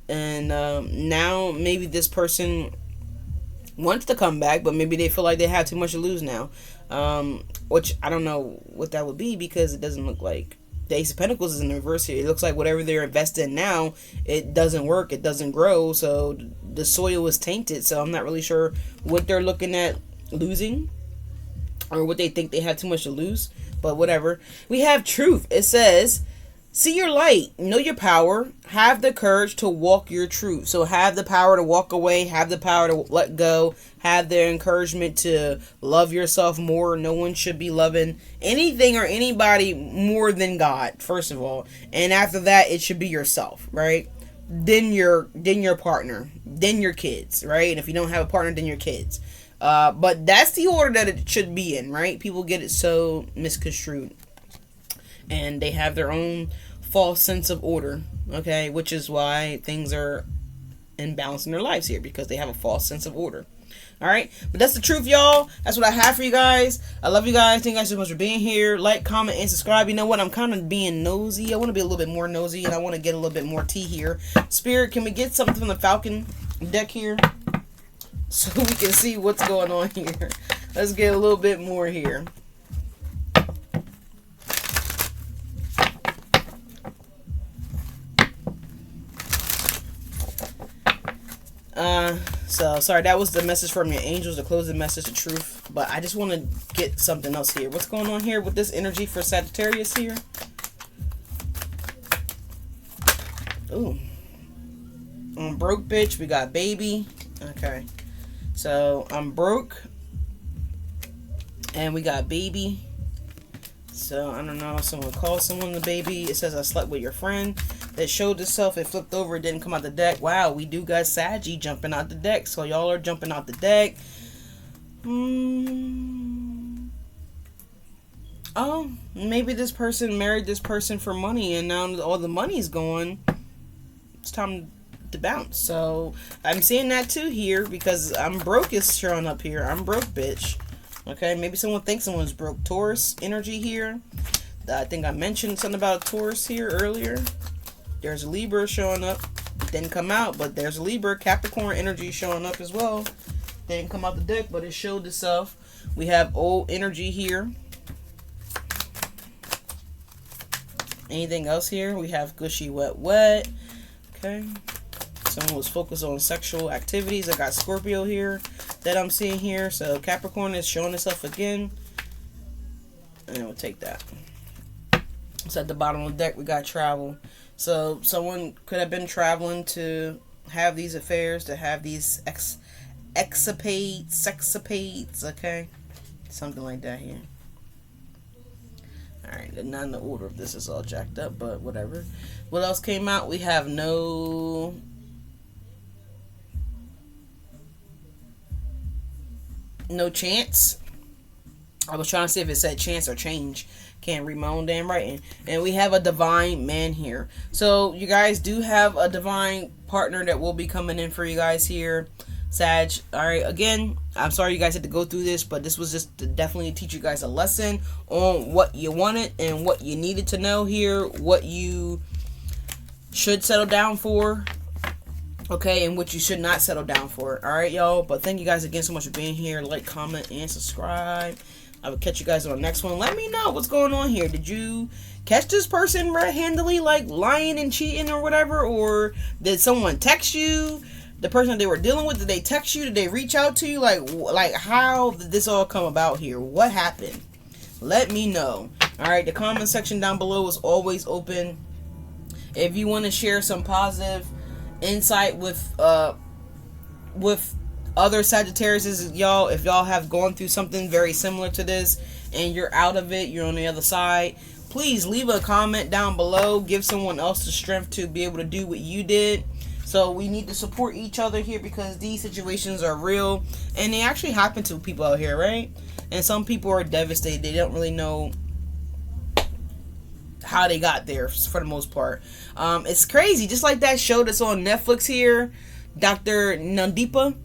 Speaker 1: And now maybe this person wants to come back, but maybe they feel like they have too much to lose now. Which I don't know what that would be, because it doesn't look like the Ace of Pentacles is in the reverse here. It looks like whatever they're invested in now, it doesn't work, it doesn't grow, so the soil is tainted. So I'm not really sure what they're looking at losing, or what they think they have too much to lose, but whatever. We have Truth. It says, see your light, know your power, have the courage to walk your truth. So have the power to walk away, have the power to let go, have the encouragement to love yourself more. No one should be loving anything or anybody more than God, first of all. And after that, it should be yourself, right? Then your partner, then your kids, right? And if you don't have a partner, then your kids. But that's the order that it should be in, right? People get it so misconstrued. And they have their own false sense of order, okay? Which is why things are imbalanced in their lives here, because they have a false sense of order. Alright? But that's the truth, y'all. That's what I have for you guys. I love you guys. Thank you guys so much for being here. Like, comment, and subscribe. You know what? I'm kind of being nosy. I want to be a little bit more nosy, and I want to get a little bit more tea here. Spirit, can we get something from the Falcon deck here, so we can see what's going on here? Let's get a little bit more here. So sorry, that was the message from your angels, the closing message of truth. But I just want to get something else here. What's going on here with this energy for Sagittarius here? Ooh. I'm broke, bitch. We got baby. Okay. So I'm broke. And we got baby. So I don't know if someone calls someone the baby. It says I slept with your friend. That showed itself. It flipped over. It didn't come out the deck. Wow, we do got Saggie jumping out the deck. So y'all are jumping out the deck. Oh, maybe this person married this person for money, and now all the money's gone. It's time to bounce. So I'm seeing that too here, because I'm broke is showing up here. I'm broke, bitch. Okay, maybe someone thinks someone's broke. Taurus energy here. I think I mentioned something about Taurus here earlier. There's a Libra showing up. Didn't come out, but there's a Libra. Capricorn energy showing up as well. Didn't come out the deck, but it showed itself. We have old energy here. Anything else here? We have gushy, wet, wet. Okay. Someone was focused on sexual activities. I got Scorpio here that I'm seeing here. So Capricorn is showing itself again. And we'll take that. So at the bottom of the deck, we got travel. So someone could have been traveling to have these affairs, to have these sexapades, okay? Something like that here. Alright, not in the order of this is all jacked up, but whatever. What else came out? We have no chance. I was trying to see if it said chance or change. Can't read my own damn writing. And we have a divine man here. So you guys do have a divine partner that will be coming in for you guys here, Sag. Alright, again, I'm sorry you guys had to go through this, but this was just to definitely teach you guys a lesson on what you wanted and what you needed to know here, what you should settle down for, okay, and what you should not settle down for. Alright, y'all, but thank you guys again so much for being here. Like, comment, and subscribe. I will catch you guys on the next one. Let me know what's going on here. Did you catch this person red-handedly, like lying and cheating or whatever? Or did someone text you? The person that they were dealing with, did they text you? Did they reach out to you? Like how did this all come about here? What happened? Let me know. Alright, the comment section down below is always open. If you want to share some positive insight with other Sagittariuses, y'all, if y'all have gone through something very similar to this and you're out of it, you're on the other side, please leave a comment down below. Give someone else the strength to be able to do what you did. So we need to support each other here, because these situations are real and they actually happen to people out here, right? And some people are devastated. They don't really know how they got there for the most part. It's crazy, just like that show that's on Netflix here, Dr. Nandipa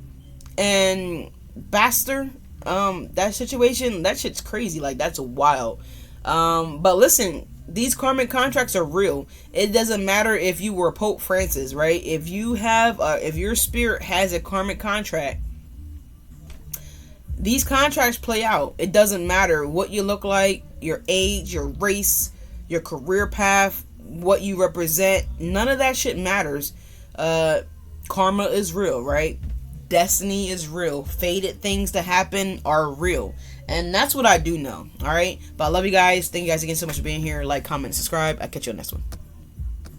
Speaker 1: and Baxter. That situation, that shit's crazy. Like, that's wild. But listen, these karmic contracts are real. It doesn't matter if you were Pope Francis, right? If you have if your spirit has a karmic contract, these contracts play out. It doesn't matter what you look like, your age, your race, your career path, what you represent. None of that shit matters. Karma is real, right? Destiny is real. Fated things to happen are real. And that's what I do know. Alright? But I love you guys. Thank you guys again so much for being here. Like, comment, and subscribe. I'll catch you on the next one.